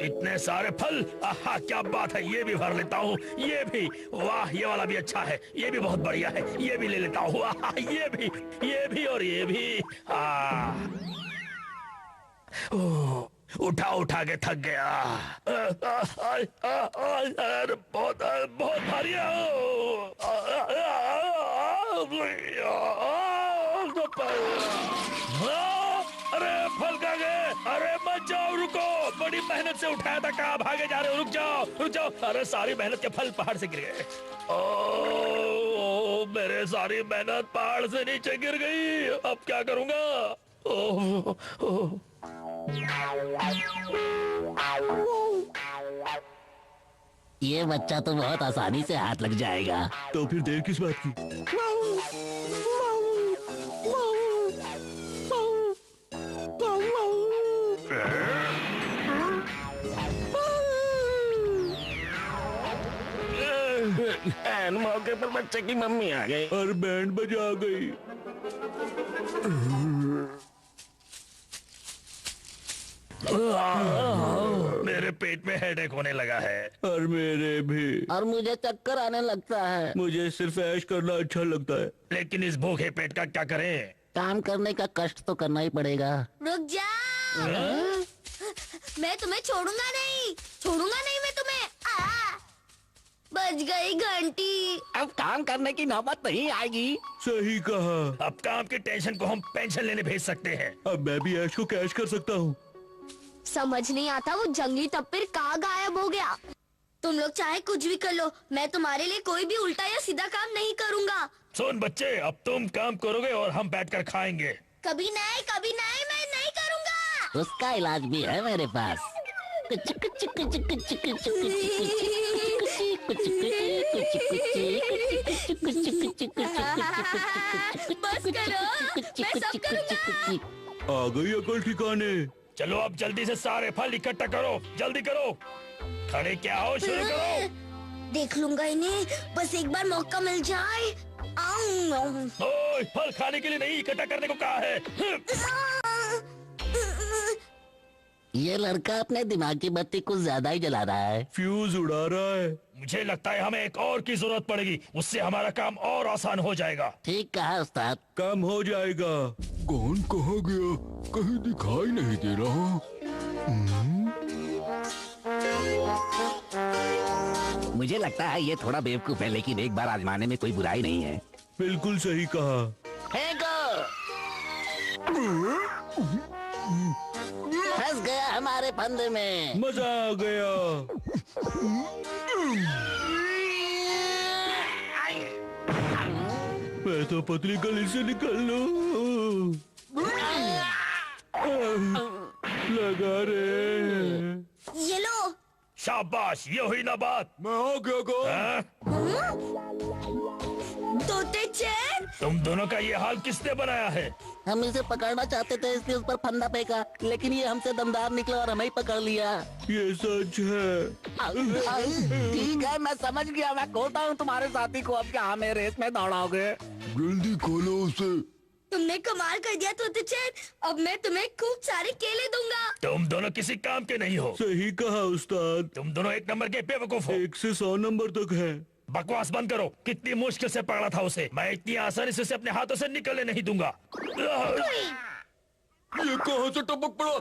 इतने सारे फल, आहा क्या बात है। ये भी भर लेता हूँ, ये भी। वाह, ये वाला भी अच्छा है, ये भी बहुत बढ़िया है। ये भी ले लेता हूँ, आहा ये भी और ये भी। उठा उठा के थक गया। अरे बहुत बहुत भारी है। अरे फल खा गए। अरे मत जाओ, रुको। बड़ी मेहनत से उठाया था, कहाँ भागे जा रहे हो? रुक जाओ रुक जाओ। अरे सारी मेहनत के फल पहाड़ से गिर गए। ओ मेरे सारी मेहनत पहाड़ से नीचे गिर गई। अब क्या करूंगा? ओह ये बच्चा तो बहुत आसानी से हाथ लग जाएगा। तो फिर देर किस बात की? मौके पर बच्चे की मम्मी आ गई और बैंड बजा गई। मेरे पेट में हेडेक होने लगा है। और मेरे भी। और मुझे चक्कर आने लगता है। मुझे सिर्फ ऐश करना अच्छा लगता है। लेकिन इस भूखे पेट का क्या करें? काम करने का कष्ट तो करना ही पड़ेगा। रुक जा। मैं तुम्हें छोड़ूंगा नहीं मैं तुम्हें। बज गई घंटी। अब काम करने की नौबत नहीं आएगी। सही कहा। अब काम की टेंशन को हम पेंशन लेने भेज सकते हैं। अब मैं भी ऐश को कैश कर सकता हूँ। समझ नहीं आता वो जंगली तप्पीर कहाँ गायब हो गया। तुम लोग चाहे कुछ भी कर लो, मैं तुम्हारे लिए कोई भी उल्टा या सीधा काम नहीं करूँगा। सुन बच्चे, अब तुम काम करोगे और हम बैठकर खाएंगे। कभी नहीं मैं नहीं करूँगा। उसका इलाज भी है मेरे पास। बस करो, मैं सब करूँगा। आ गई अकल ठिकाने। चलो अब जल्दी से सारे फल इकट्ठा करो, जल्दी करो। खड़े क्या हो, शुरू करो। देख लूंगा इन्हें, बस एक बार मौका मिल जाए। ओए, फल खाने के लिए नहीं, इकट्ठा करने को कहा है। ये लड़का अपने दिमाग की बत्ती कुछ ज्यादा ही जला रहा है। फ्यूज उड़ा रहा है। मुझे लगता है हमें एक और की जरूरत पड़ेगी, उससे हमारा काम और आसान हो जाएगा। ठीक कहा उस्ताद। काम हो जाएगा। कौन कहाँ गया? कहीं दिखाई नहीं दे रहा। मुझे लगता है ये थोड़ा बेवकूफ है, लेकिन एक बार आजमाने में कोई बुराई नहीं है। बिल्कुल सही कहा। फंस गया हमारे फंदे में। मजा आ गया। मैं तो पतली गली से निकल लूं। लगा रे। ये लो। शाबाश, ये हुई ना बात। मैं आ गया हाँ? तोते चैन, तुम दोनों का ये हाल किसने बनाया है? हम इसे पकड़ना चाहते थे, इसलिए उस पर फंदा फेंका, लेकिन ये हमसे दमदार निकला और हमें ही पकड़ लिया। ये सच है। ठीक है, मैं समझ गया। मैं खोता हूँ तुम्हारे साथी को। अब क्या हमें रेस में दौड़ाओगे? जल्दी खोलो उसे। तुमने कमाल कर दिया तोते चैन। अब मैं तुम्हें खूब सारे केले दूंगा। तुम दोनों किसी काम के नहीं हो। सही कहा उस्ताद। तुम दोनों एक नंबर के बेवकूफ हो। 1 से 100 नंबर तक है। बकवास बंद करो। कितनी मुश्किल से पकड़ा था उसे। मैं इतनी आसानी से उसे अपने हाथों से निकलने नहीं दूंगा। ये कहाँ से टपक पड़ा?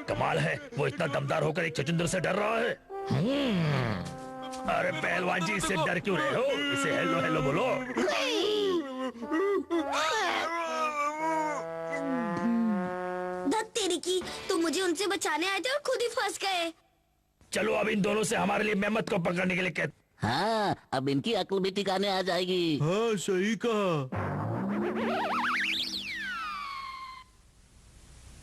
कमाल है, वो इतना दमदार होकर एक छछूंदर से डर रहा है। अरे पहलवान जी, इससे डर क्यों रहे हो? इसे हेलो हेलो बोलो। तेरी की, तुम मुझे उनसे बचाने आए थे और खुद ही फंस गए। चलो अब इन दोनों से हमारे लिए मेहमत को पकड़ने के लिए कहते। हाँ, अब इनकी अक्ल भी ठिकाने आ जाएगी। हाँ सही कहा।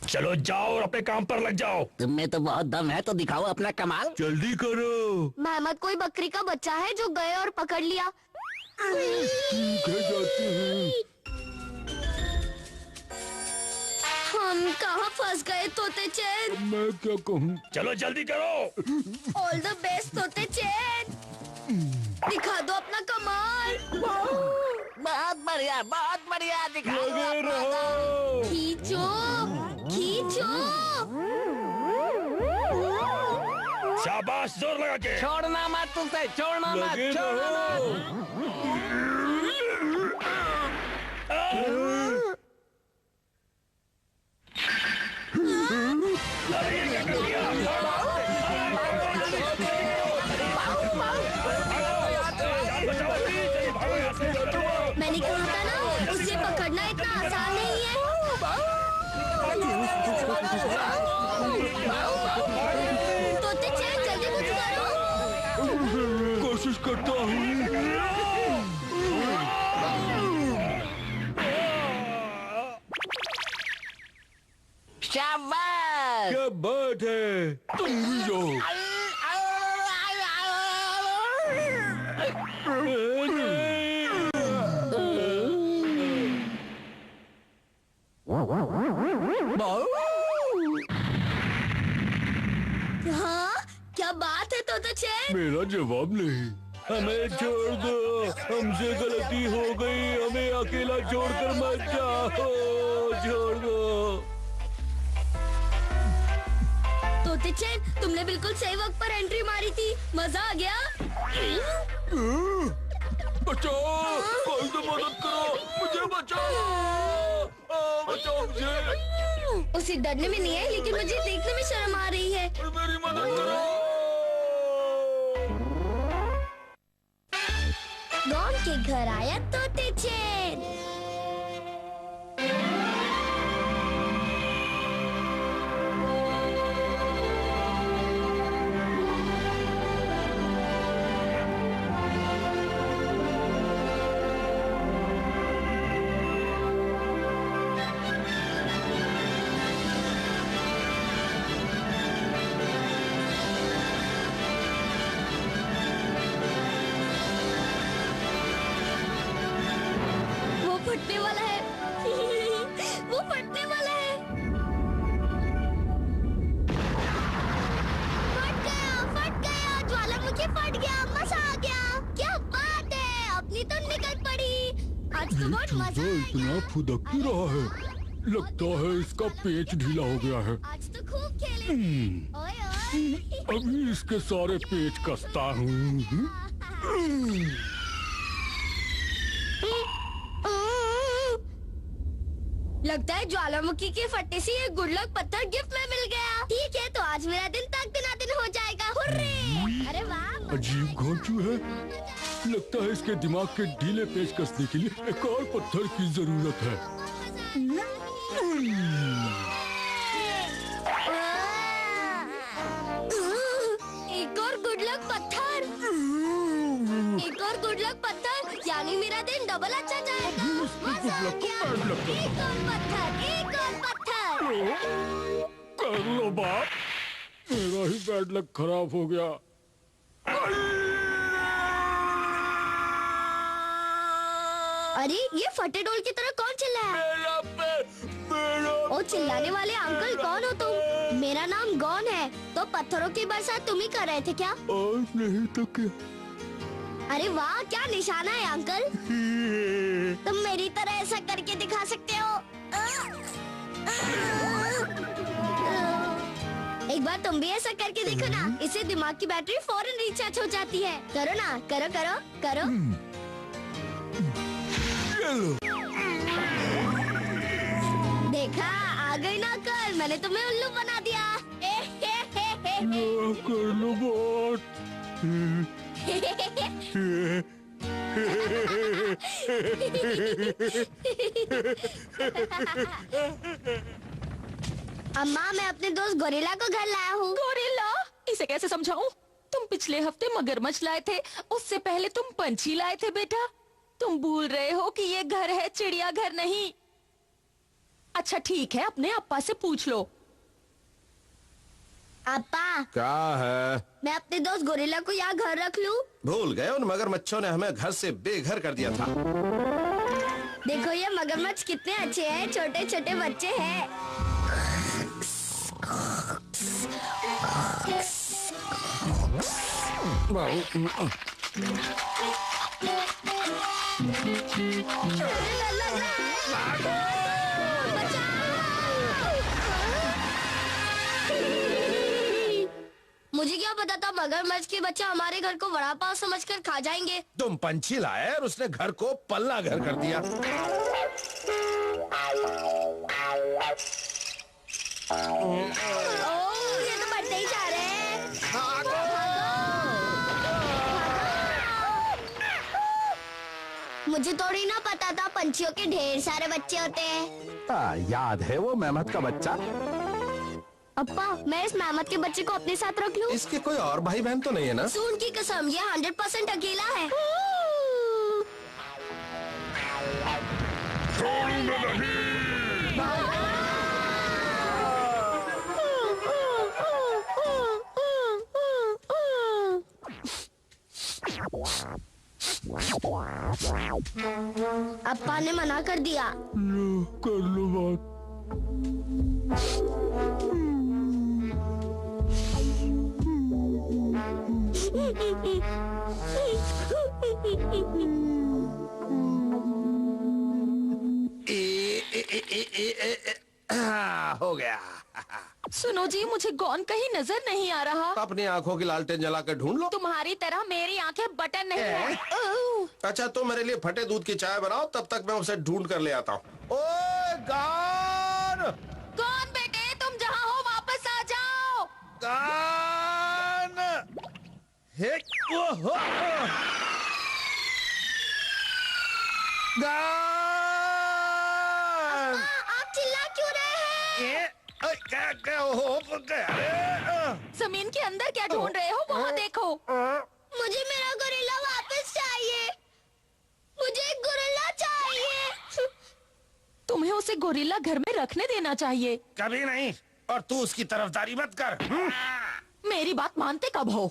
चलो जाओ और अपने काम पर लग जाओ। तुम में तो बहुत दम है, तो दिखाओ अपना कमाल। जल्दी करो। मेहमत कोई बकरी का बच्चा है जो गए और पकड़ लिया। ठीक है, जाते हैं। हम कहाँ फंस गए तोते चैन? मैं क्या कहूँ? चलो जल्दी करो। ऑल द बेस्ट तोते चैन। दिखा दो अपना कमाल। बहुत बढ़िया दिखा दो लगे अपना रहो। दम। खींचो खींचो। शाबाश, जोर लगा के। छोड़ना मत उसे, छोड़ना मत, लगे छोड़ना रहो। मत। अरे ये क्या कर दिया? जान बचाओ, चलिए भागो यहाँ से। मैंने कहा था ना, उसे पकड़ना इतना आसान नहीं है। तोते चैन, जल्दी कुछ करो। कोशिश करता हूँ। शाबाश। क्या बात है, तुम भी जाओ। हाँ, क्या बात है तोते चैन? मेरा जवाब नहीं। हमें छोड़ दो, हमसे गलती हो गई, हमें अकेला छोड़कर मत जाओ, छोड़ दो। तोते चैन, तुमने बिल्कुल सही वक्त पर एंट्री मारी थी। मजा आ गया। बचाओ, कोई तो मदद करो, मुझे बचाओ, बचाओ मुझे, उसे डरने में नहीं है, लेकिन मुझे देखने में शर्म आ रही है। मेरी मदद करो। गॉन के घर आया तोते चैन। वो फटने वाला है। वो फटने वाला है। फट गया, ज्वालामुखी फट गया, मजा आ गया। क्या बात है, अपनी तो निकल पड़ी। आज तो बहुत मजा चूजा इतना आएगा। फुदक ही रहा है, लगता है इसका पेच ढीला हो गया है। आज तो खूब खेलेंगे। ओए ओए। अभी इसके सारे पेच कसता हूँ। लगता है ज्वालामुखी के फटने से ये गुड लक पत्थर गिफ्ट में मिल गया। ठीक है, तो आज मेरा दिन दिन हो जाएगा। हुर्रे! अरे वाह। अजीब घोंचू है, लगता है इसके दिमाग के ढीले पेच कसने के लिए एक और पत्थर की जरूरत है। एक और गुड लक पत्थर। एक और गुड लक पत्थर, यानी मेरा दिन डबल अच्छा जाएगा। मजा आ गया। एक और पत्थर, एक और पत्थर। कर लो बाप, मेरा ही बैड लक खराब हो गया। अरे ये फटे डोल की तरह कौन चिल्लाया? ओ चिल्लाने वाले अंकल कौन हो तुम? मेरा नाम गॉन है। तो पत्थरों की बरसात तुम ही कर रहे थे क्या? और नहीं तो क्या। अरे वाह, क्या निशाना है अंकल। तुम मेरी तरह ऐसा करके दिखा सकते हो। एक बार तुम भी ऐसा करके देखो ना, इससे दिमाग की बैटरी फौरन रिचार्ज हो जाती है। करो ना, करो करो करो। देखा, आ गई ना अंकल, मैंने तुम्हें उल्लू बना दिया। कर लो बात। अम्मा, मैं अपने दोस्त गोरिल्ला को घर लाया हूँ। गोरिल्ला? इसे कैसे समझाऊं? तुम पिछले हफ्ते मगरमच्छ लाए थे, उससे पहले तुम पंछी लाए थे बेटा। तुम भूल रहे हो कि ये घर है, चिड़ियाघर नहीं। अच्छा ठीक है, अपने अप्पा से पूछ लो। अप्पा, क्या है? मैं अपने दोस्त गोरिल्ला को यहाँ घर रख लूँ? भूल गए, उन मगरमच्छों ने हमें घर से बेघर कर दिया था। देखो ये मगरमच्छ कितने अच्छे हैं, छोटे छोटे बच्चे हैं। मुझे क्या पता था मगरमच्छ के बच्चे हमारे घर को वड़ा पाव समझकर खा जाएंगे। तुम पंछी लाए और उसने घर को पल्ला घर कर दिया। ये तो बढ़ते ही जा रहे हैं। मुझे थोड़ी ना पता था पंछियों के ढेर सारे बच्चे होते हैं। याद है वो मेहमत का बच्चा? अप्पा, मैं इस मेहमत के बच्चे को अपने साथ रख लूं? इसके कोई और भाई बहन तो नहीं है ना? सून की कसम, ये 100% अकेला है। अप्पा ने मना कर दिया। लो कर लो बात। हो गया। सुनो जी, मुझे गौन कहीं नजर नहीं आ रहा। अपनी आंखों की लालटेन जला कर ढूंढ लो। तुम्हारी तरह मेरी आंखें बटन नहीं है। ओह, अच्छा, तो मेरे लिए फटे दूध की चाय बनाओ, तब तक मैं उसे ढूंढ कर ले आता हूँ। ओए गान! कौन बेटे, तुम जहाँ हो वापस आ जाओ। गान! हे, ओहो! गान! आप चिल्ला क्यों रहे हैं? क्या हो गया? जमीन के अंदर क्या ढूंढ रहे हो, वहाँ देखो। मुझे मेरा गोरिल्ला वापस चाहिए। मुझे एक गोरिल्ला चाहिए। तुम्हें उसे गोरिल्ला घर में रखने देना चाहिए। कभी नहीं, और तू उसकी तरफदारी मत कर। मेरी बात मानते कब हो?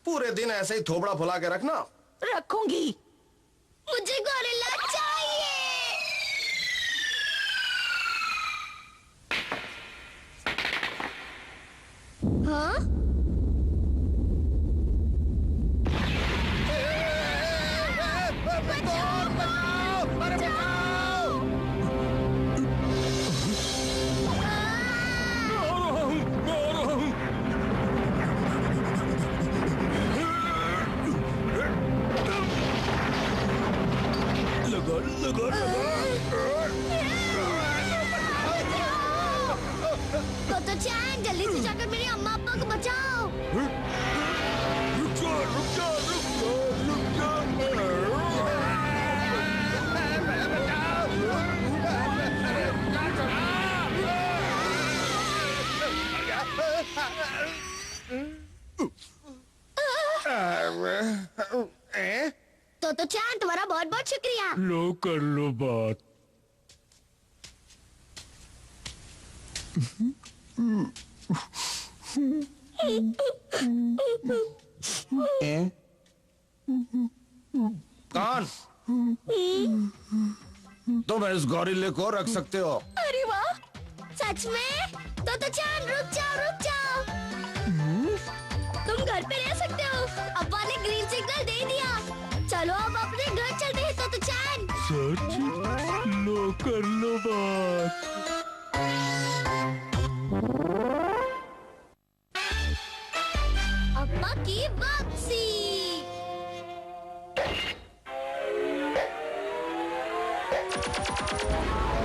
पूरे दिन ऐसे ही थोबड़ा फुला के रखना। रखूंगी। मुझे गोरिल्ला चाहिए। हाँ? तो चैन, जल्दी से जाकर मेरे अम्मा अब्बा को बचाओ। तो चैन, तुम्हारा बहुत बहुत शुक्रिया। लो कर लो बात। कौन? तुम इस गोरिल्ले को रख सकते हो। अरे वाह, सच में? तो चैन, रुक जाओ। तुम घर पे रह सकते हो। अब्बा ने ग्रीन सिग्नल दे दिया। चलो अब अपने घर चलते हैं तो चैन। सच? लो कर लो बात। अब्बा की वापसी।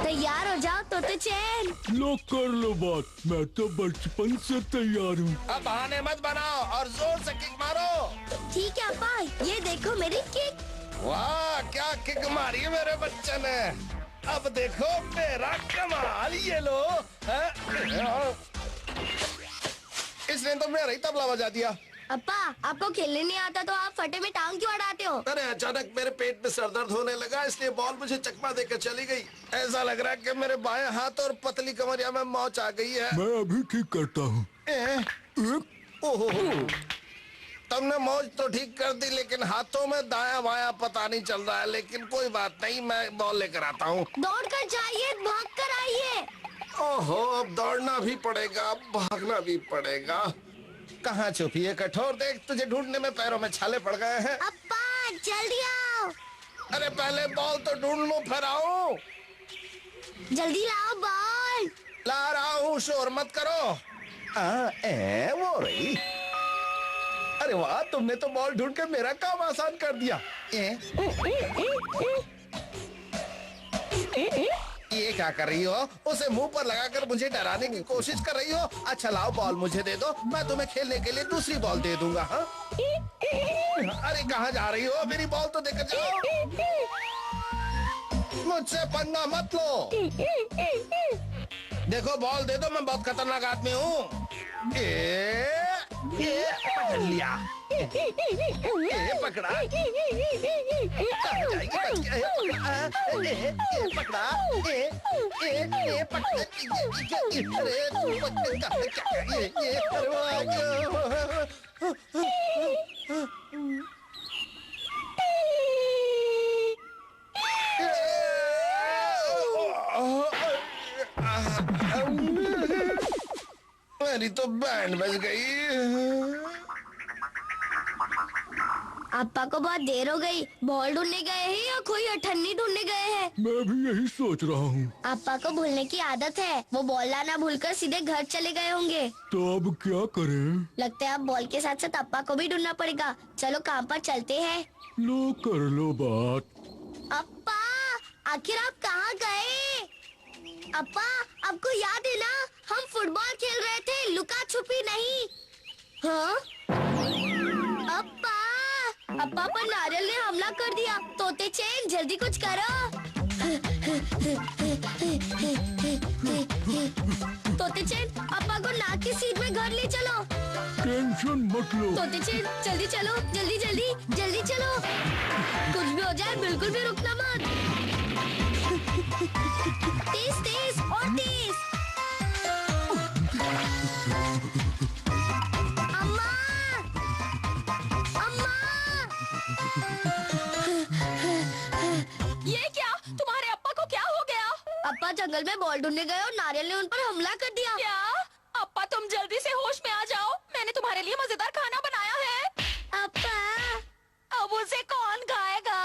तैयार हो जाओ तो चैन। लो कर लो बात। मैं तो बचपन से तैयार हूँ। अब बहाने मत बनाओ और जोर से किक मारो। ठीक है अब्बा, ये देखो मेरी किक। वाह, क्या किक मारी है मेरे बच्चे ने। अब देखो मेरा कमाल। ये लो। इसने तो मेरा ही तबला बजा दिया। अब्बा, आपको खेलने नहीं आता तो आप फटे में टांग क्यों अड़ाते हो? अरे अचानक मेरे पेट में सरदर्द होने लगा, इसलिए बॉल मुझे चकमा देकर चली गई। ऐसा लग रहा है कि मेरे बाएं हाथ और पतली कमरिया में मौच आ गई है। मैं अभी ठीक करता हूँ। ओहो, तुमने मौज तो ठीक कर दी, लेकिन हाथों में दाया बाया पता नहीं चल रहा है। लेकिन कोई बात नहीं, मैं बॉल लेकर आता हूँ। दौड़ कर जाइए, भाग कर आइए। ओहो, अब दौड़ना भी पड़ेगा, अब भागना भी पड़ेगा। कहाँ छुपी है कठोर? देख तुझे ढूंढने में पैरों में छाले पड़ गए हैं। अप्पा जल्दी आओ। अरे पहले बॉल तो ढूंढ लो फिर आओ। जल्दी लाओ बॉल। ला रहा हूँ, शोर मत करो। वो रही। अरे वाह, तुमने तो बॉल ढूंढ के मेरा काम आसान कर दिया। ये क्या कर रही हो? उसे मुंह पर लगाकर मुझे डराने की कोशिश कर रही हो? अच्छा लाओ बॉल मुझे दे दो, मैं तुम्हें खेलने के लिए दूसरी बॉल दे दूंगा। हाँ? अरे कहाँ जा रही हो? मेरी बॉल तो देकर जाओ। मुझसे पंगा मत लो। देखो बॉल दे दो, मैं बहुत खतरनाक आदमी हूँ। ये पकड़ लिया। ये पकड़ा। कहाँ जाएगी? पकड़ा। ये पकड़ा। अरे मेरी तो बैंड बज गई। अप्पा को बहुत देर हो गई। बॉल ढूंढने गए हैं या कोई अठन्नी ढूंढने गए हैं? मैं भी यही सोच रहा हूँ। अप्पा को भूलने की आदत है। वो बॉल लाना भूलकर सीधे घर चले गए होंगे। तो अब क्या करें? लगता है अब बॉल के साथ साथ अप्पा को भी ढूंढना पड़ेगा। चलो काम पर चलते हैं। लो कर लो बात। अप्पा आखिर आप कहाँ गए? अप्पा आपको याद है ना, हम फुटबॉल खेल रहे थे, लुका छुपी नहीं। हाँ? अप्पा पर नारियल ने हमला कर दिया। तोते चैन जल्दी कुछ करो। तोते चैन अप्पा को नाक की सीध में घर ले चलो। टेंशन मत लो। तोते चैन जल्दी चलो, जल्दी जल्दी जल्दी चलो। कुछ भी हो जाए बिल्कुल भी रुकना मत। तेज तेज और तेज। अम्मा अम्मा। ये क्या? तुम्हारे अप्पा को क्या हो गया? अप्पा जंगल में बॉल ढूंढने गए और नारियल ने उन पर हमला कर दिया। क्या? अप्पा तुम जल्दी से होश में आ जाओ, मैंने तुम्हारे लिए मजेदार खाना बनाया है। अप्पा अब उसे कौन खाएगा?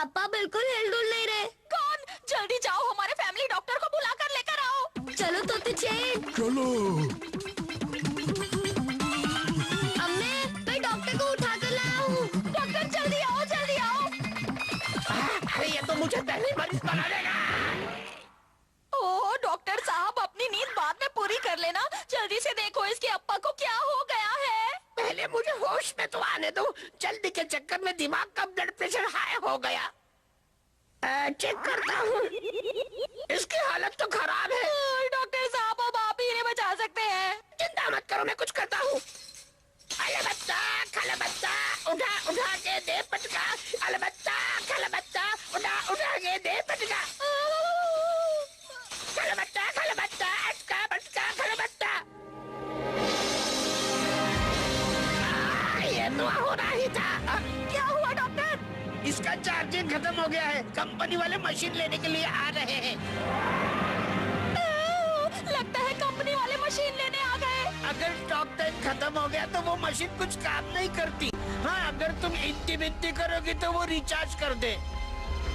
अप्पा बिल्कुल हिल-डुल नहीं रहे। कौन? जल्दी जाओ, हमारे फैमिली डॉक्टर को बुलाकर लेकर आओ। चलो तोते चैन। चलो। अम्मे मैं डॉक्टर को उठा कर लाया हूँ। डॉक्टर जल्दी आओ, जल्दी आओ। अरे ये तो मुझे पहले मरीज बना देगा। ओह डॉक्टर साहब, अपनी नींद बाद में पूरी कर लेना। जल्दी से देखो इसके अप्पा को क्या हो गया है। पहले मुझे होश में तो आने दो। जल्दी के चक्कर में दिमाग का ब्लड प्रेशर हाई हो गया। चेक करता हूँ। इसकी हालत तो खराब है। डॉक्टर साहब अब आप ही इन्हें बचा सकते हैं। चिंता मत करो, मैं कुछ करता हूँ। अलबत्ता खलबत्ता उठा उठा के दे पटका। अलबत्ता खलबत्ता उठा उठा के दे पटका। खलबत्ता खलबत्ता अटका बटका खलबत्ता। ये तो हो रहा ही था। क्या हुआ डॉक्टर? इसका चार्जिंग खत्म हो गया है। कंपनी वाले मशीन लेने के लिए आ रहे हैं। लगता है कंपनी वाले मशीन लेने आ गए। अगर टॉक टाइम खत्म हो गया तो वो मशीन कुछ काम नहीं करती। हाँ अगर तुम इतनी विनती करोगी तो वो रिचार्ज कर दे।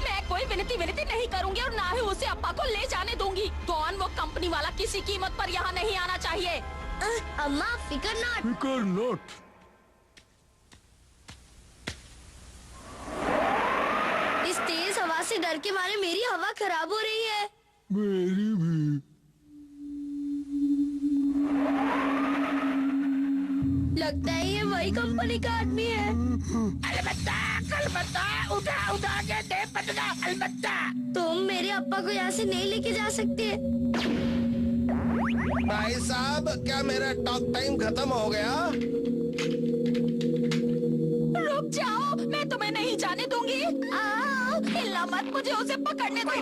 मैं कोई विनती नहीं करूंगी और ना ही उसे अप्पा को ले जाने दूंगी। डॉन वो कंपनी वाला किसी कीमत पर यहाँ नहीं आना चाहिए। अम्मा फिकर नॉट। फिकर नॉट। इस तेज हवा से डर के मारे मेरी हवा खराब हो रही है। मेरी भी। लगता है ये वही कंपनी का आदमी है। अलबत्ता कलबत्ता उठा उठा के दे पटका। अलबत्ता तुम मेरे अप्पा को यहाँ से नहीं लेके जा सकते। भाई साहब क्या मेरा टॉक टाइम खत्म हो गया? रुक जाओ, मैं तुम्हें नहीं जाने दूंगी। हिलना मत, मुझे उसे पकड़ने दो।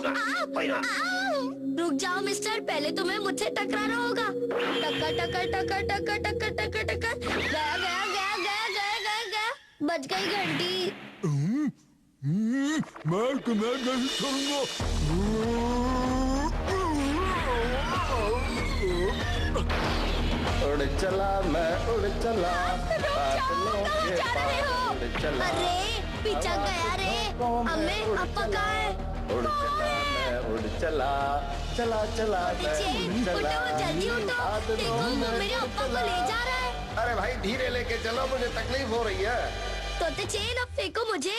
रुक जाओ मिस्टर, पहले तुम्हें मुझसे टकराना होगा। टक्कर टक्कर टक्कर टक्कर टक्कर टक्कर टक्कर। गया गया गया गया गया गया गया। बज गई घंटी। मैं तुम्हें नहीं छोड़ूंगा। उड़ चला मैं उड़ चला कहाँ जा रहे हो? अरे पीछा गया रे। अम्मे अप्पा कहाँ है? उड़ चला मैं उड़ चला चला चला उठो जल्दी उठो, देखो वो मेरे अप्पा को ले जा रहा है। अरे भाई धीरे लेके चलो, मुझे तकलीफ हो रही है। तोते चेन अब फेंको मुझे।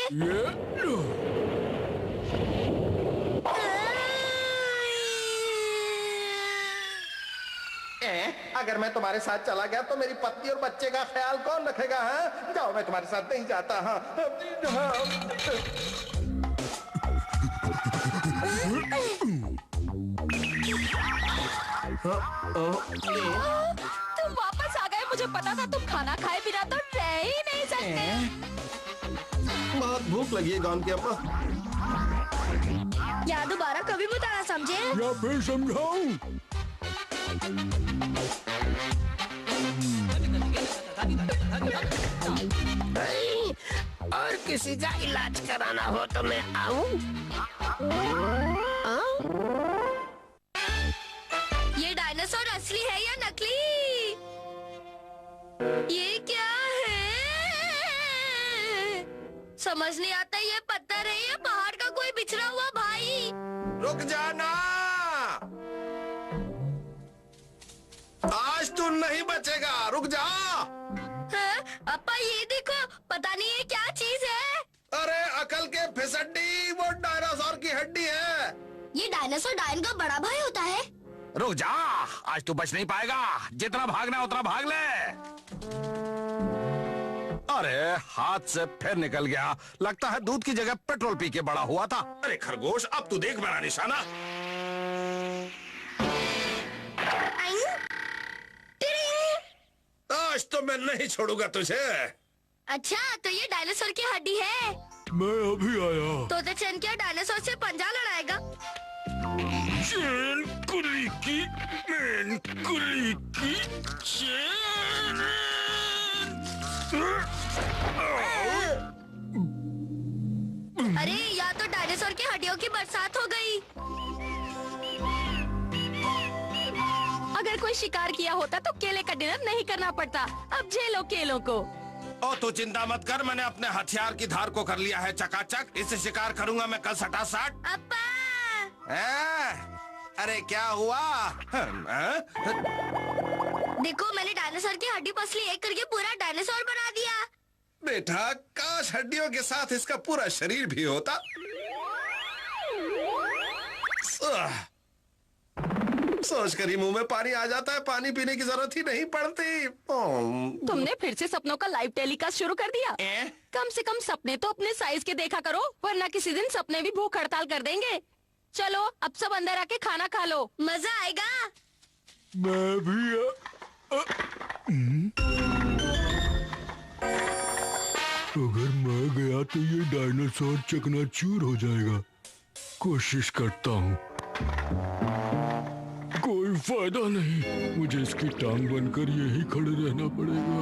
अगर मैं तुम्हारे साथ चला गया तो मेरी पत्नी और बच्चे का ख्याल कौन रखेगा? हाँ जाओ, मैं तुम्हारे साथ नहीं जाता। हाँ तुम वापस आ गए। मुझे पता था तुम खाना खाए बिना तो रह ही नहीं सकते। बहुत भूख लगी है गॉन के अप्पा। या दोबारा कभी बताना, समझे? या फिर समझाऊं? और किसी का इलाज कराना हो तो मैं आऊं? ये डायनासोर असली है या नकली? ये क्या है? समझ नहीं आता, ये पत्थर है या पहाड़ का कोई बिछड़ा हुआ भाई? रुक जाना, आज तू नहीं बचेगा, रुक जा। हाँ? अप्पा ये देखो, पता नहीं ये क्या चीज है। अरे अकल के फिसड्डी, वो डायनासोर की हड्डी है। ये डायनासोर डायन का बड़ा भाई होता है। रुक जा, आज तू बच नहीं पाएगा। जितना भागना उतना भाग ले। अरे हाथ से फिर निकल गया। लगता है दूध की जगह पेट्रोल पी के बड़ा हुआ था। अरे खरगोश, अब तू देख मेरा निशाना। आज तो मैं नहीं छोड़ूंगा तुझे। अच्छा, तो ये डायनासोर की हड्डी है। मैं अभी आया। तोते चैन क्या डायनासोर से पंजा लड़ाएगा? चैन कुली की, मैन कुली की चैन। अरे या तो डायनासोर की हड्डियों की बरसात हो गई। अगर कोई शिकार किया होता तो केले का डिनर नहीं करना पड़ता। अब झेलो केलों को। ओ तू चिंता मत कर, मैंने अपने हथियार की धार को कर लिया है चकाचक। इससे शिकार करूंगा मैं कल सटासट। अप्पा! अरे क्या हुआ? देखो, मैंने डायनासोर की हड्डी पसली एक करके पूरा डायनासोर बना दिया। बेटा, काश हड्डियों के साथ इसका पूरा शरीर भी होता। सोच कर ही मुंह में पानी आ जाता है, पानी पीने की जरूरत ही नहीं पड़ती। तुमने फिर से सपनों का लाइव टेलीकास्ट शुरू कर दिया। कम से कम सपने तो अपने साइज के देखा करो, वरना किसी दिन सपने भी भूख हड़ताल कर देंगे। चलो अब सब अंदर आके खाना खा लो, मजा आएगा। मैं भी अगर मैं गया तो ये डायनासोर चकनाचूर हो जाएगा। कोशिश करता हूँ। कोई फायदा नहीं, मुझे इसकी टांग बनकर यही खड़े रहना पड़ेगा।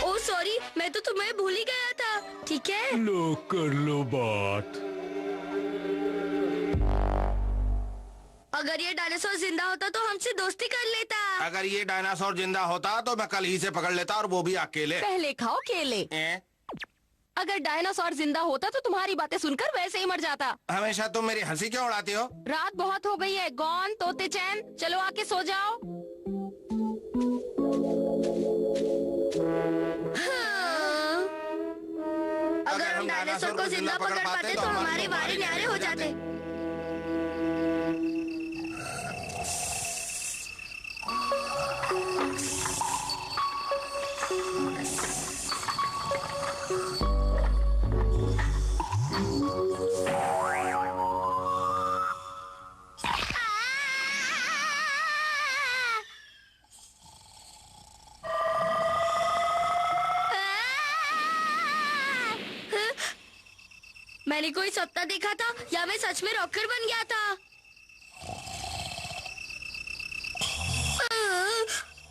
ओ सॉरी, मैं तो तुम्हें भूल ही गया था। ठीक है, लो कर लो बात। अगर ये डायनासोर जिंदा होता तो हमसे दोस्ती कर लेता। अगर ये डायनासोर जिंदा होता तो मैं कल ही से पकड़ लेता, और वो भी अकेले। पहले खाओ केले। अगर डायनासोर जिंदा होता तो तुम्हारी बातें सुनकर वैसे ही मर जाता। हमेशा तुम मेरी हंसी क्यों उड़ाती हो? रात बहुत हो गई है। गॉन, तोते चैन, चलो आके सो जाओ। हाँ। अगर हम डायनासोर को जिंदा पकड़ पाते तो हमारे वारे न्यारे हो जाते। मैंने कोई सपना देखा था या मैं सच में रॉकेट बन गया था?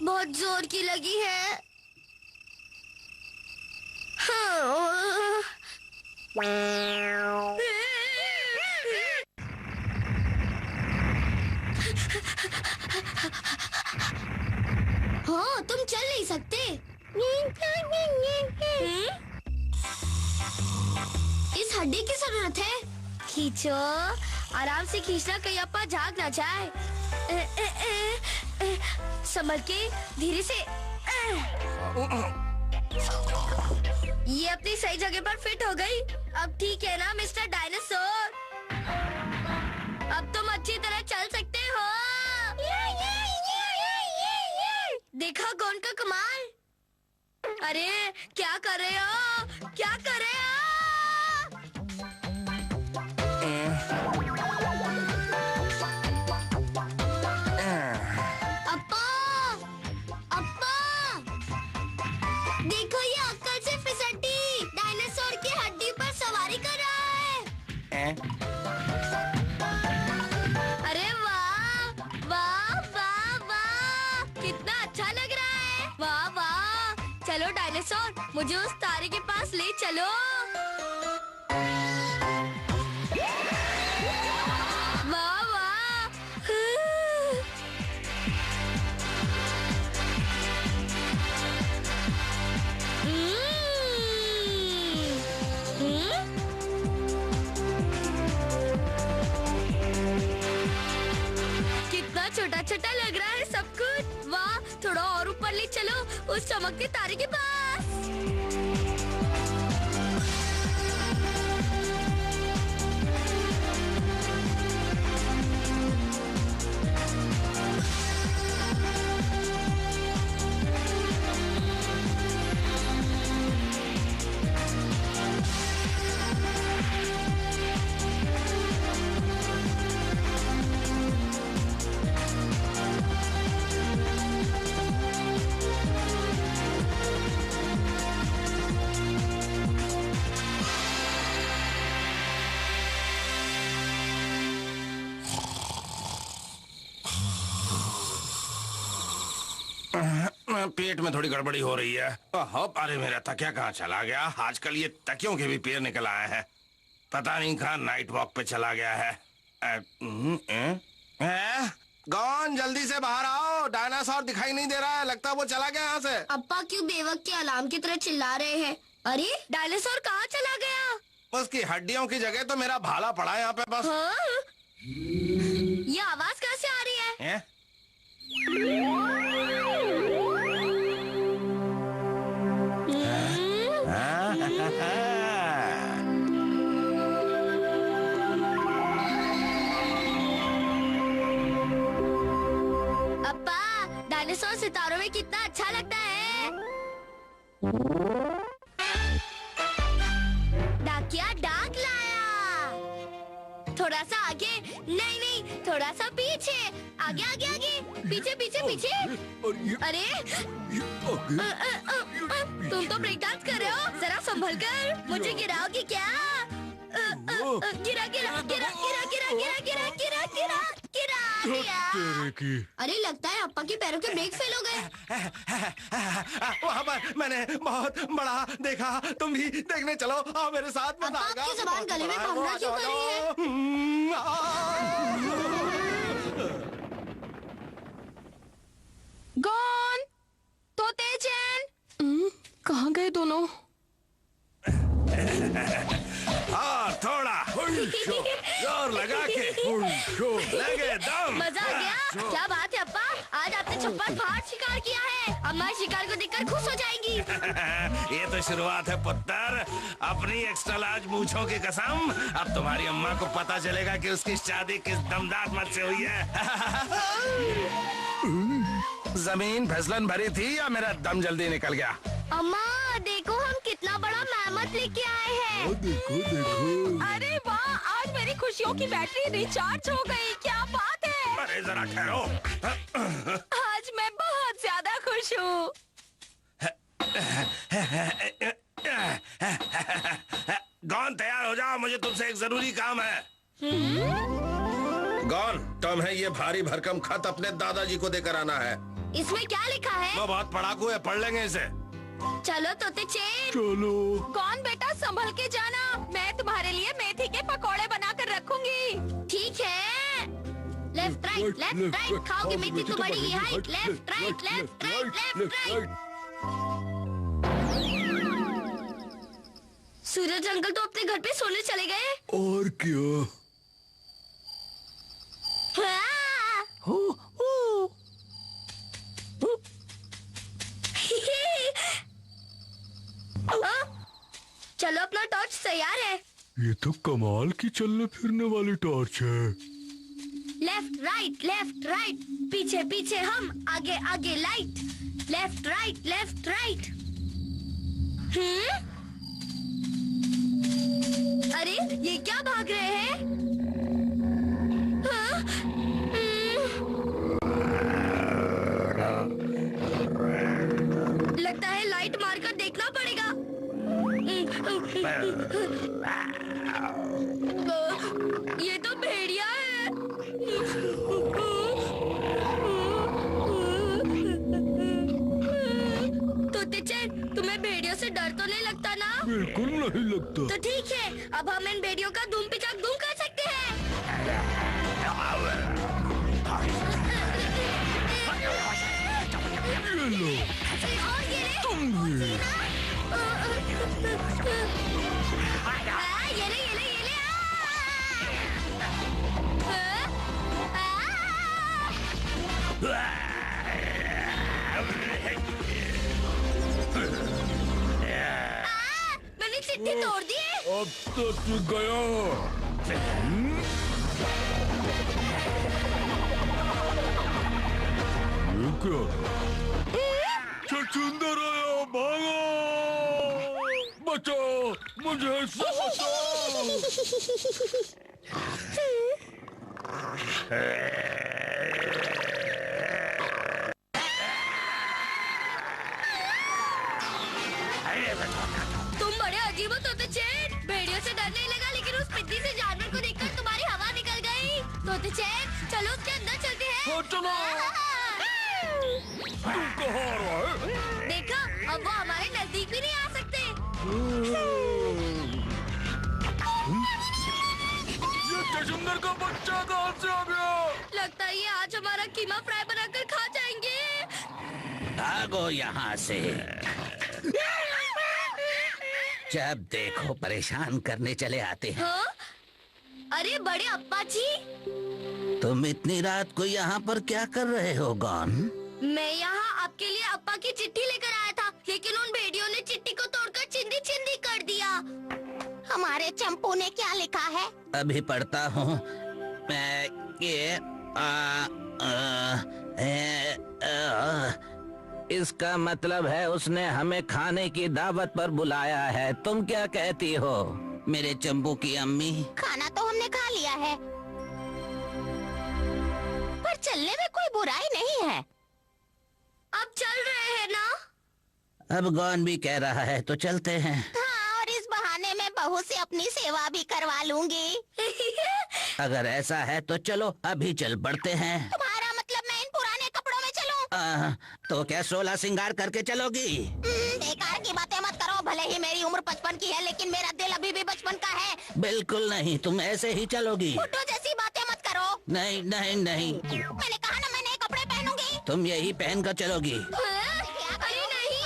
बहुत जोर की लगी है। हाँ। हाँ, तुम चल नहीं सकते। इस हड्डी की जरूरत है। खींचो, आराम से खींचना, कहीं अप्पा झाग ना जाए। संभल के, धीरे से। ये अपनी सही जगह पर फिट हो गई। अब ठीक है ना मिस्टर डायनासोर? अब तुम अच्छी तरह चल सकते हो। देखा गॉन का कमाल? अरे क्या कर रहे हो? क्या कर रहे हो? अप्पा, अप्पा, देखो ये अक्कल से फिसड्डी डायनासोर की हड्डी पर सवारी कर रहा है। अरे वाह वाह वाह वाह, कितना अच्छा लग रहा है। वाह वाह, चलो डायनासोर, मुझे उस तारे के पास ले चलो। वाह वाह, कितना छोटा छोटा लग रहा है सब कुछ। वाह, थोड़ा और ऊपर ले चलो, उस चमकते तारे के पास। पेट में थोड़ी गड़बड़ी हो रही है। अरे मेरा तकिया कहाँ चला गया? आजकल ये तकियों के भी पैर निकल आए हैं। पता नहीं कहाँ नाइट वॉक पे चला गया है। गॉन, जल्दी से बाहर आओ, डायनासोर दिखाई नहीं दे रहा है। लगता है वो चला गया यहाँ से। अप्पा क्यों बेवक्त के अलार्म की तरह चिल्ला रहे हैं? अरे डायनासोर कहाँ चला गया? उसकी हड्डियों की जगह तो मेरा भाला पड़ा है यहाँ पे बस। हाँ? ये आवाज कहाँ से आ रही है? अप्पा, डायनासोर सितारों में कितना अच्छा लगता है। डाकिया डाक लाया। थोड़ा सा आगे, नहीं नहीं, थोड़ा सा पीछे। आगे आगे आगे, पीछे पीछे पीछे। अरे तुम तो ब्रेक डांस कर रहे हो, जरा संभल कर, मुझे गिराओगी क्या? गिरा गिरा गिरा गिरा गिरा गिरा गिरा गिरा गिरा गिरा गिरा। अरे लगता है अप्पा के पैरों के ब्रेक फेल हो गए। वहाँ पर मैंने बहुत बड़ा देखा, तुम भी देखने चलो। आओ मेरे साथ। अप्पा आपकी जुबान गले में बांधना क्यों कर रही है? गॉन, तोते चैन, कहाँ गए दोनों? और थोड़ा जोर लगा के लगे दम। मजा आ गया। क्या बात है अप्पा, आज आपने छप्पर फाड़ शिकार किया है। अम्मा शिकार को देखकर खुश हो जाएंगी। ये तो शुरुआत है पुत्र। अपनी एक्स्ट्रा लार्ज मूंछों की कसम, अब तुम्हारी अम्मा को पता चलेगा कि उसकी शादी किस दमदार मर्द से हुई है। जमीन फिसलन भरी थी या मेरा दम जल्दी निकल गया? अम्मा देखो, हम कितना बड़ा मेहमत लेके आए हैं। देखो देखो। अरे वाह, आज मेरी खुशियों की बैटरी रिचार्ज हो गई। क्या बात है। अरे जरा ठहरो। आज मैं बहुत ज्यादा खुश हूँ। गॉन, तैयार हो जाओ, मुझे तुमसे एक जरूरी काम है। गॉन, तुम्हें ये भारी भरकम खत अपने दादाजी को देकर आना है। इसमें क्या लिखा है? वो बहुत पढ़ाकू है, पढ़ लेंगे इसे। चलो तोते चेन। चलो। कौन बेटा, संभल के जाना, मैं तुम्हारे लिए मेथी के पकोड़े बनाकर रखूंगी। ठीक है। लेफ्ट राइट खाओगे मेथी तो बढ़ेगी height. Left right left right left right. Suraj uncle तो अपने घर पे सोने चले गए। और क्या? चलो अपना टॉर्च तैयार है। ये तो कमाल की चलने फिरने वाली टॉर्च है। लेफ्ट राइट पीछे पीछे हम आगे आगे लाइट। Left right. अरे ये क्या भाग रहे हैं? हाँ? लगता है लाइट मारकर देखना पड़ेगा। ये तो भेड़िया है। तोते चैन, तुम्हें भेड़ियों से डर तो नहीं लगता ना? बिल्कुल नहीं लगता। तो ठीक है, अब हम इन भेड़ियों का धूम पिचाक धूम कर सकते हैं। ये लो, और ये ले। तुम भी। ये ले। मैंने चिट्ठी तोड़ दी है। अब तो तू गया। ये क्या? छछूंदर आया, भागो! बचाओ, मुझे इससे बचाओ! तुम बड़े अजीब हो तोते चैन। भेड़ियों से डर नहीं लगा, लेकिन उस पिद्दी से जानवर को देखकर तुम्हारी हवा निकल गई। तोते चैन, चलो उसके अंदर चलते हैं। हाँ, चलो। तू कहाँ आ रहा है? देखा, अब वो हमारे नजदीक भी नहीं आ सकते। ये छछूंदर का बच्चा कहाँ से आ गया? लगता है ये आज हमारा कीमा फ्राई बनाकर खा जाएंगे। भागो यहाँ से। जब देखो परेशान करने चले आते हैं। हाँ? अरे बड़े अप्पा जी, तुम इतनी रात को यहाँ पर क्या कर रहे हो गॉन? मैं यहाँ आपके लिए अप्पा की चिट्ठी लेकर आया था, लेकिन उन भेड़ियों ने चिट्ठी को तोड़कर चिंदी चिंदी कर दिया। हमारे चंपू ने क्या लिखा है? अभी पढ़ता हूँ मैं। ये इसका मतलब है उसने हमें खाने की दावत पर बुलाया है। तुम क्या कहती हो मेरे चंपू की अम्मी? खाना तो हमने खा लिया है, पर चलने में कोई बुराई नहीं है। अब चल रहे हैं ना? अब गॉन भी कह रहा है तो चलते हैं। हाँ, और इस बहाने मैं बहू से अपनी सेवा भी करवा लूंगी। अगर ऐसा है तो चलो अभी चल पड़ते हैं। तुम्हारा मतलब मैं इन पुराने कपड़ों में चलूं? तो क्या 16 श्रृंगार करके चलोगी? बेकार की बातें मत करो। भले ही मेरी उम्र 55 की है, लेकिन मेरा दिल अभी भी बचपन का है। बिल्कुल नहीं, तुम ऐसे ही चलोगी। बुड्ढों जैसी बातें मत करो। नहीं नहीं नहीं, मैंने कहा ना, मैं नए कपड़े पहनूंगी। तुम यही पहन कर चलोगी। अरे नहीं,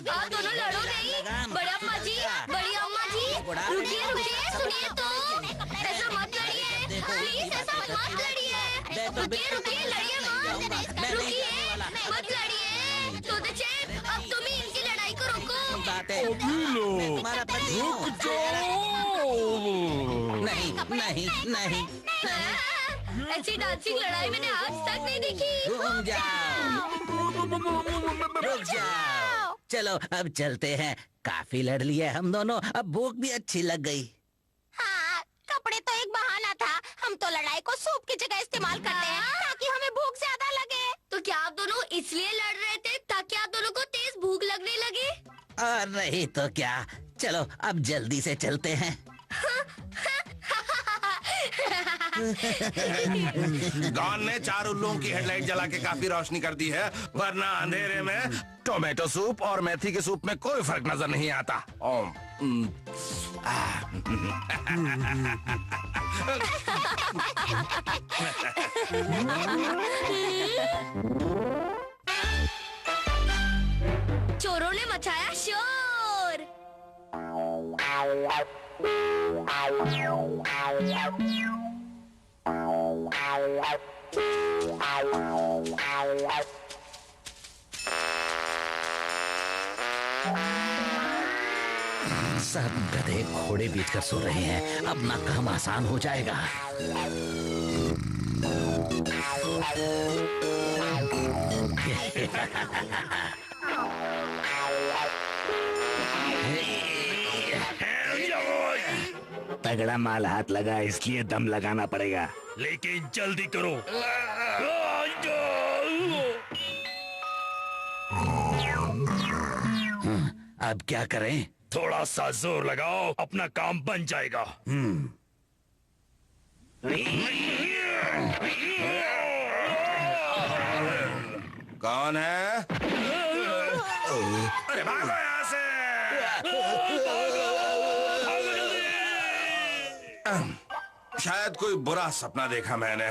आप दोनों लड़ो नहीं। बड़े अम्मा जी, बड़ी अम्मा जी, रुकिए, सुनिए तो। ऐसा मत लड़िए, प्लीज ऐसा मत लड़िए। रुकिए, लड़िए मत। रुकिए, मत लड़िए। तोते चैन, अब तुम ही इनकी लड़ाई को रोको। तुम्हारा पति हूँ। नहीं नहीं नहीं, ऐसी डांसिंग लड़ाई मैंने आज तक नहीं देखी। रुक जाओ। चलो अब चलते हैं। काफी लड़ लिए हम दोनों, अब भूख भी अच्छी लग गई। हाँ, कपड़े तो एक बहाना था। हम तो लड़ाई को सूप की जगह इस्तेमाल करते हैं, ताकि हमें भूख ज्यादा लगे। तो क्या आप दोनों इसलिए लड़ रहे थे ताकि आप दोनों को तेज भूख लगने लगे? और नहीं तो क्या। चलो अब जल्दी से चलते हैं। गॉन ने 4 उल्लुओं की हेडलाइट जला के काफी रोशनी कर दी है, वरना अंधेरे में टोमेटो सूप और मेथी के सूप में कोई फर्क नजर नहीं आता। ओम चोरों ने मचाया शोर। सब गधे घोड़े बीच कर सो रहे हैं, अपना काम आसान हो जाएगा। तगड़ा माल हाथ लगा, इसलिए दम लगाना पड़ेगा। लेकिन जल्दी करो। अब क्या करें? थोड़ा सा जोर लगाओ, अपना काम बन जाएगा। कौन है? अरे भागो यहाँ से! शायद कोई बुरा सपना देखा मैंने।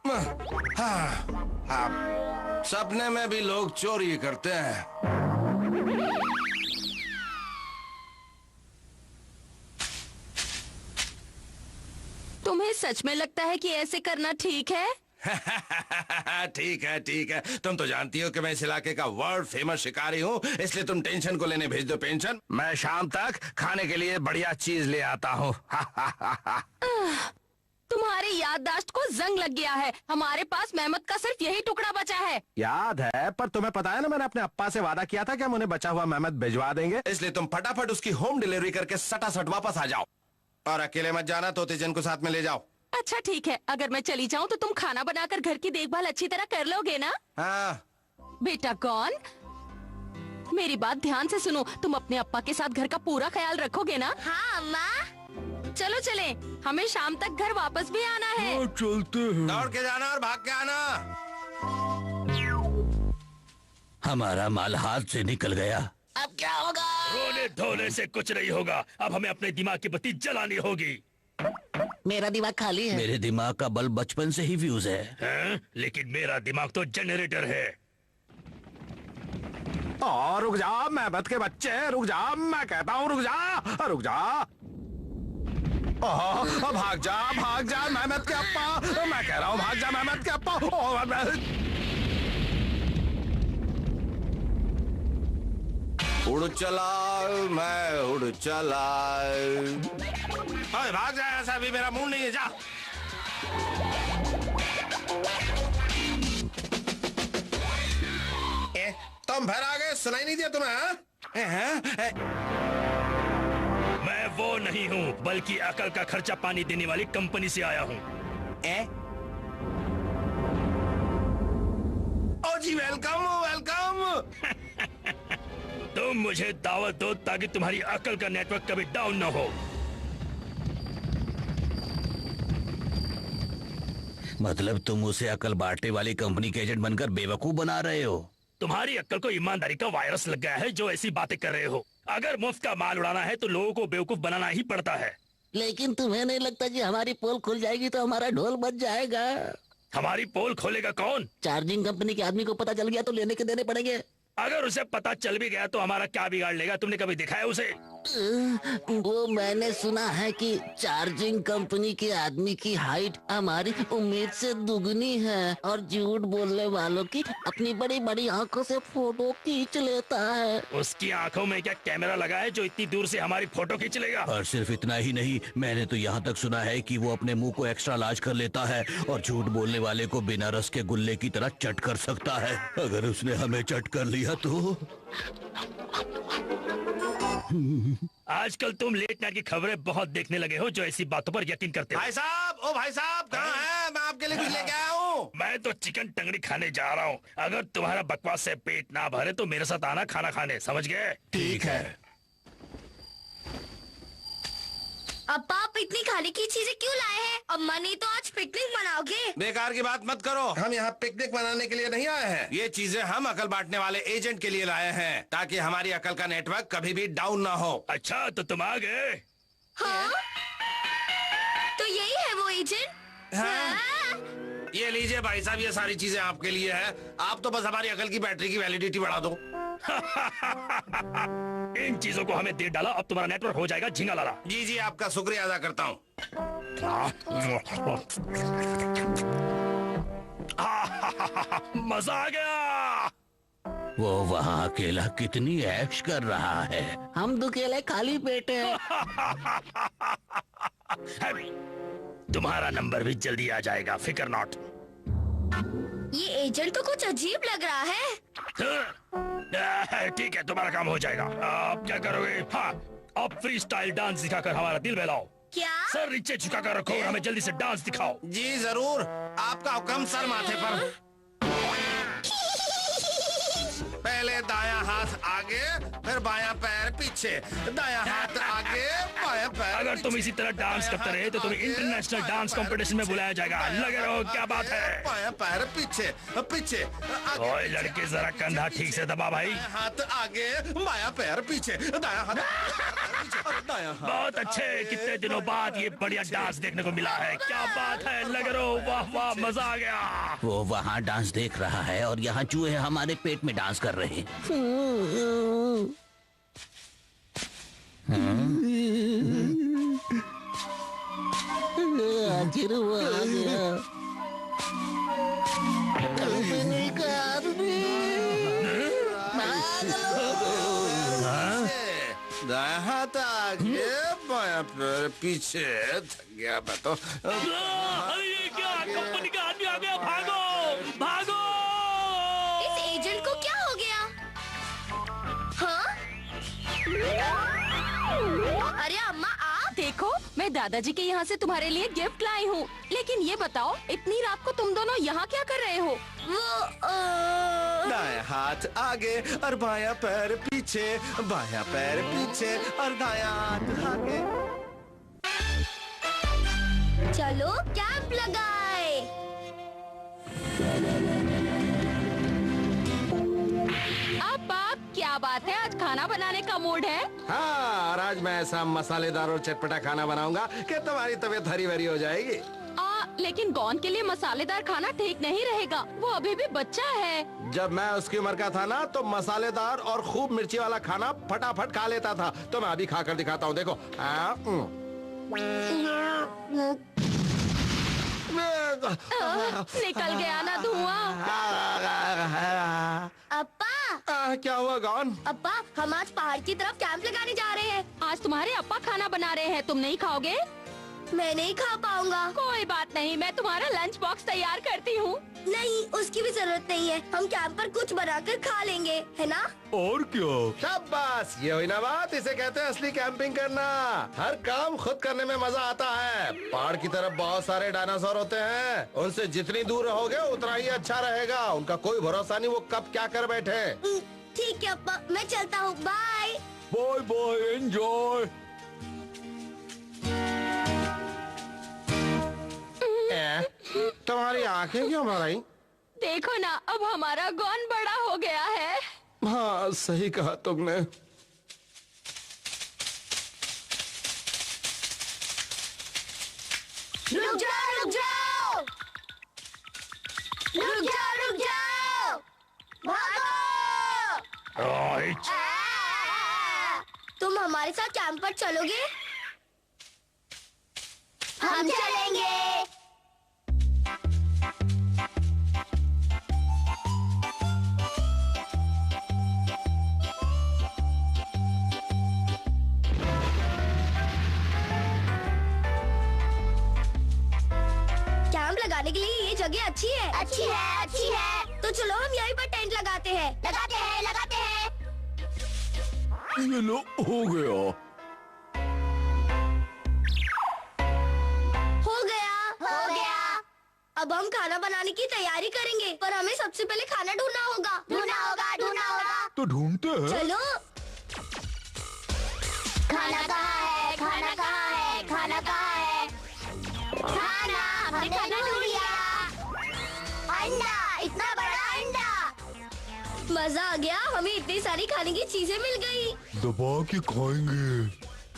हाँ, हाँ, सपने में भी लोग चोरी करते हैं। तुम्हें सच में लगता है कि ऐसे करना ठीक है? ठीक है, ठीक है। तुम तो जानती हो कि मैं इस इलाके का वर्ल्ड फेमस शिकारी हूँ, इसलिए तुम टेंशन को लेने भेज दो पेंशन। मैं शाम तक खाने के लिए बढ़िया चीज ले आता हूँ। तुम्हारी याददाश्त को जंग लग गया है। हमारे पास मेहमत का सिर्फ यही टुकड़ा बचा है। याद है, पर तुम्हें पता है ना, मैंने अपने अप्पा से वादा किया था कि हम उन्हें बचा हुआ मेहमत भिजवा देंगे। इसलिए तुम फटाफट उसकी होम डिलीवरी करके सटासट वापस आ जाओ, और अकेले मत जाना, तोतेजन को साथ में ले जाओ। अच्छा ठीक है, अगर मैं चली जाऊँ तो तुम खाना बनाकर घर की देखभाल अच्छी तरह कर लोगे ना? हाँ। बेटा कौन, मेरी बात ध्यान से सुनो। तुम अपने अप्पा के साथ घर का पूरा ख्याल रखोगे ना? हाँ अम्मा। चलो चले, हमें शाम तक घर वापस भी आना है। हाँ, चलते हैं। दौड़ के जाना और भाग के आना। हमारा माल हाथ से निकल गया। अब क्या होगा? रोने धोने से कुछ नहीं होगा, अब हमें अपने दिमाग की बत्ती जलानी होगी। मेरा दिमाग खाली है। मेरे दिमाग का बल्ब बचपन से ही फ्यूज है। हैं? लेकिन मेरा दिमाग तो जनरेटर है। और रुक जा मेहमत के बच्चे, रुक जा, मैं कहता हूँ रुक जा, रुक जा। भाग जा मेहमत के अप्पा, मैं कह रहा हूँ भाग जा मेहमत के अप्पा। उड़ चला, मैं उड़ चला। अरे भाग जा, ऐसा भी मेरा मूड नहीं है, जा। तुम फिर आ गए, सुनाई नहीं दिया तुम्हें? मैं वो नहीं हूँ, बल्कि अकल का खर्चा पानी देने वाली कंपनी से आया हूँ। ओ जी, वेलकम वेलकम। तुम मुझे दावत दो ताकि तुम्हारी अकल का नेटवर्क कभी डाउन न हो। मतलब तुम उसे अकल बांटने वाली कंपनी के एजेंट बनकर बेवकूफ बना रहे हो? तुम्हारी अक्ल को ईमानदारी का वायरस लग गया है जो ऐसी बातें कर रहे हो। अगर मुफ्त का माल उड़ाना है तो लोगों को बेवकूफ बनाना ही पड़ता है। लेकिन तुम्हें नहीं लगता कि हमारी पोल खुल जाएगी तो हमारा ढोल बच जाएगा? हमारी पोल खोलेगा कौन? चार्जिंग कंपनी के आदमी को पता चल गया तो लेने के देने पड़ेंगे। अगर उसे पता चल भी गया तो हमारा क्या बिगाड़ लेगा? तुमने कभी दिखा है उसे? वो मैंने सुना है कि चार्जिंग कंपनी के आदमी की हाइट हमारी उम्मीद से दुगनी है और झूठ बोलने वालों की अपनी बड़ी बड़ी आंखों से फोटो खींच लेता है। उसकी आंखों में क्या कैमरा लगा है जो इतनी दूर से हमारी फोटो खींच लेगा? और सिर्फ इतना ही नहीं, मैंने तो यहाँ तक सुना है कि वो अपने मुंह को एक्स्ट्रा लार्ज कर लेता है और झूठ बोलने वाले को बिना रस के गुल्ले की तरह चट कर सकता है। अगर उसने हमें चट कर लिया तो आजकल तुम लेट नाइट की खबरें बहुत देखने लगे हो जो ऐसी बातों पर यकीन करते हो। भाई साहब, ओ भाई साहब, कहाँ हैं? मैं आपके लिए कुछ लेके आया हूँ। मैं तो चिकन टंगड़ी खाने जा रहा हूँ। अगर तुम्हारा बकवास से पेट ना भरे तो मेरे साथ आना खाना खाने, समझ गए? ठीक है। अप्पा आप इतनी खाने की चीजें क्यों लाए हैं? अम्मा नहीं तो आज पिकनिक मनाओगे? बेकार की बात मत करो। हम यहाँ पिकनिक मनाने के लिए नहीं आए हैं। ये चीजें हम अकल बांटने वाले एजेंट के लिए लाए हैं, ताकि हमारी अकल का नेटवर्क कभी भी डाउन ना हो। अच्छा तो तुम आ गए। हाँ? तो यही है वो एजेंट? हाँ। ये लीजिए भाई साहब, ये सारी चीजें आपके लिए है। आप तो बस हमारी अकल की बैटरी की वैलिडिटी बढ़ा दो। इन चीजों को हमें दे डाला, अब तुम्हारा नेटवर्क हो जाएगा झींगा लाला। जी जी, आपका शुक्रिया अदा करता हूँ। मजा आ गया। वो वहाँ अकेला कितनी ऐश कर रहा है, हम दुकेले खाली पेट हैं। तुम्हारा नंबर भी जल्दी आ जाएगा, फिकर नॉट। ये एजेंट तो कुछ अजीब लग रहा है। ठीक है, तुम्हारा काम हो जाएगा। अब क्या करोगे? हाँ, अब फ्री स्टाइल डांस दिखाकर हमारा दिल बहलाओ। क्या? सर नीचे झुकाकर रखो और हमें जल्दी से डांस दिखाओ। जी जरूर, आपका हुक्म सर माथे पर। पहले दायां हाथ आगे, फिर बायां पैर पीछे, दायां हाथ आगे, बायां पैर अगर तुम इसी तरह डांस करते रहे तो तुम्हें इंटरनेशनल डांस कंपटीशन में बुलाया जाएगा। लगे रहो, क्या बात है? बायां पैर पीछे पीछे, ओए लड़के, जरा कंधा ठीक से दबा भाई। हाथ आगे, बायां पैर पीछे, दायां हाथ दायां हाथ। बहुत अच्छे, कितने दिनों बाद ये बढ़िया डांस देखने को मिला है। क्या बात है, लगे रहो। वाह वाह, मजा आ गया। वो वहाँ डांस देख रहा है और यहाँ चूहे हमारे पेट में डांस कर रहे हैं। आखिर वो आ गया। दायां हाथ आगे, बायां पैर पीछे। थक गया मैं तो। अरे ये क्या, कंपनी का आदमी आ गया। भागो भागो। इस एजेंट को क्या हो गया? हाँ? अरे अम्मा आप? देखो, मैं दादाजी के यहाँ से तुम्हारे लिए गिफ्ट लाई हूँ। लेकिन ये बताओ, इतनी रात को तुम दोनों यहाँ क्या कर रहे हो? वो दायां हाथ आगे और बायां पैर पीछे, बायां पैर पीछे और दायां हाथ आगे। चलो कैंप लगाए। अब क्या बात है, आज खाना बनाने का मूड है? हाँ, और आज मैं ऐसा मसालेदार और चटपटा खाना बनाऊंगा कि तुम्हारी तबीयत हरी भरी हो जाएगी। लेकिन गॉन के लिए मसालेदार खाना ठीक नहीं रहेगा, वो अभी भी बच्चा है। जब मैं उसकी उम्र का था ना, तो मसालेदार और खूब मिर्ची वाला खाना फटाफट खा लेता था। तो मैं अभी खाकर दिखाता हूँ, देखो। निकल गया ना धुआं। अप्पा, क्या हुआ गॉन? अप्पा, हम आज पहाड़ की तरफ कैंप लगाने जा रहे हैं। आज तुम्हारे अप्पा खाना बना रहे हैं, तुम नहीं खाओगे? मैं नहीं खा पाऊंगा। कोई बात नहीं, मैं तुम्हारा लंच बॉक्स तैयार करती हूँ। नहीं, उसकी भी जरूरत नहीं है। हम कैंप पर कुछ बनाकर खा लेंगे, है ना? और क्या? शाबाश, ये हुई ना बात, इसे कहते हैं असली कैंपिंग करना। हर काम खुद करने में मजा आता है। पहाड़ की तरफ बहुत सारे डायनासोर होते हैं, उनसे जितनी दूर रहोगे उतना ही अच्छा रहेगा। उनका कोई भरोसा नहीं, वो कब क्या कर बैठे। ठीक है अप्पा, मैं चलता हूँ। Bye bye bye, enjoy. तुम्हारी आंखें क्यों भर आई? देखो ना, अब हमारा गॉन बड़ा हो गया है। हाँ, सही कहा तुमने। रुक जाओ, रुक जाओ, रुक जाओ, रुक जाओ, भागो। राइट। तुम हमारे साथ कैंप पर चलोगे? हम चलेंगे। कैंप लगाने के लिए ये जगह अच्छी है। अच्छी है, अच्छी है। तो चलो हम यहीं पर टेंट लगाते हैं। लगाते हैं, लगाते हैं। ये लो, हो गया। हो गया, हो गया। अब हम खाना बनाने की तैयारी करेंगे, पर हमें सबसे पहले खाना ढूंढना होगा। ढूंढना होगा, ढूंढना होगा। तो ढूंढते हैं। चलो। खाना कहाँ है? खाना कहाँ है? खाना हमने खाना ढूंढ लिया। अंडा, इतना बड़ा अंडा। मजा आ गया, हमें इतनी सारी खाने की चीजें मिल गई। दबा के खाएंगे।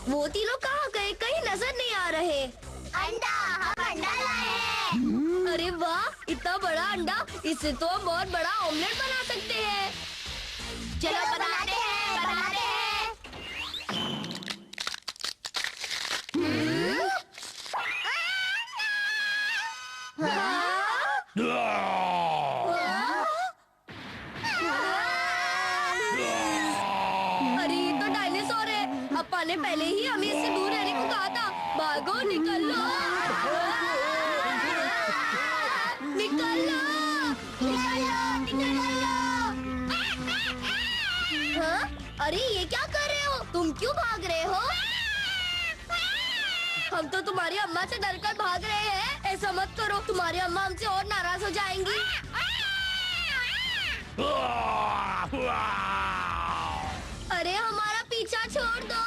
वो तीनों कहाँ गए? कहीं नजर नहीं आ रहे। अंडा, हम अंडा लाए हैं। अरे वाह, इतना बड़ा अंडा, इससे तो हम बहुत बड़ा ऑमलेट बना सकते हैं। चलो बनाते हैं। अरे ये तो डायनासोर है। अप्पा ने पहले ही हमें इससे दूर रहने को कहा था। भागो, निकल लो, निकल लो, निकल लो। हाँ? अरे ये क्या कर रहे हो? तुम क्यों भाग रहे हो? हम तो तुम्हारी अम्मा से डरकर भाग रहे हैं। ऐसा मत करो, तुम्हारी अम्मा हमसे और नाराज हो जाएंगी। अरे हमारा पीछा छोड़ दो।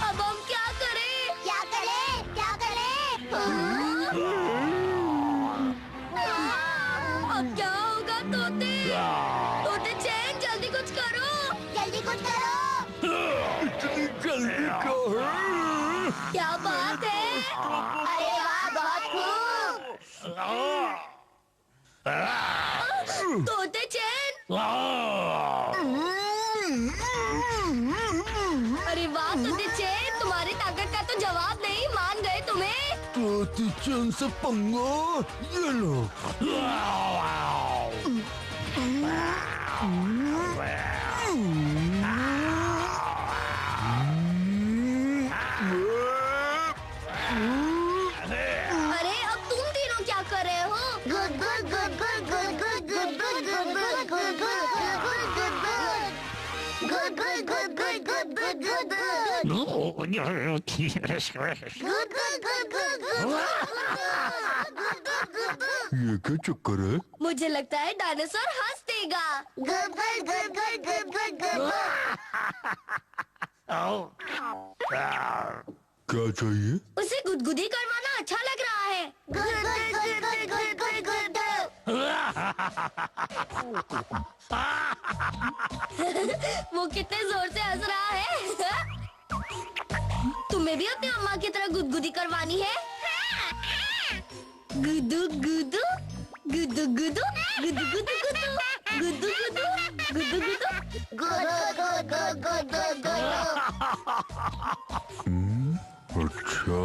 अब हम क्या करें? क्या करें? अब क्या होगा तोते? तोते चैन, जल्दी कुछ करो। इतनी जल्दी क्यों है? क्या बात है? अरे वाह, बहुत खूब। तोते चैन। अरे वाह तोते चैन, तुम्हारी ताकत का तो जवाब नहीं। मान गए तुम्हें। तोते चैन से पंगा, ये लो। अरे अब तुम तीनों क्या कर रहे हो? Good good good good good good good good good good good good good ये क्या चक्कर है? मुझे लगता है डायनासोर हंस देगा। Good good good good good good good. क्या चाहिए? उसे गुदगुदी करवाना अच्छा लग रहा है। Good good good good good good वो कितने जोर से हंस रहा है। तुम्हें भी अपनी अम्मा की तरह गुदगुदी करवानी है। गुदू गुदू गुदू गुदू गुदू गुदू गुदू गुदू गुदू गुदू गुदू अच्छा,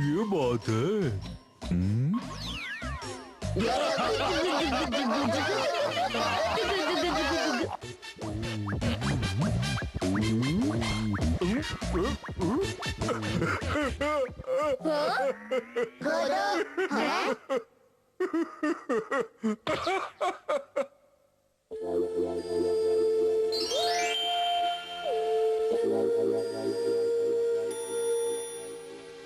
ये बात है।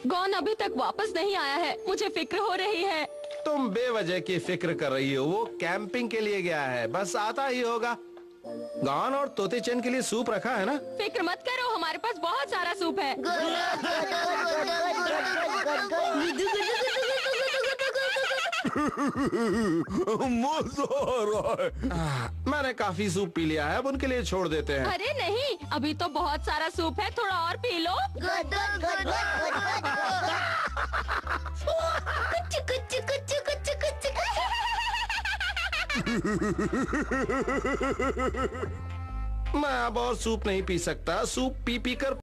गॉन अभी तक वापस नहीं आया है। मुझे फिक्र हो रही है। तुम बेवजह की फिक्र कर रही हो। वो कैंपिंग के लिए गया है, बस आता ही होगा। गॉन और तोते चैन के लिए सूप रखा है ना? फिक्र मत करो, हमारे पास बहुत सारा सूप है। मजा आ रहा है। मैंने काफी सूप पी लिया है, अब उनके लिए छोड़ देते हैं। अरे नहीं, अभी तो बहुत सारा सूप है, थोड़ा और पी लो। मैं अब और सूप नहीं पी सकता। सूप पी पी कर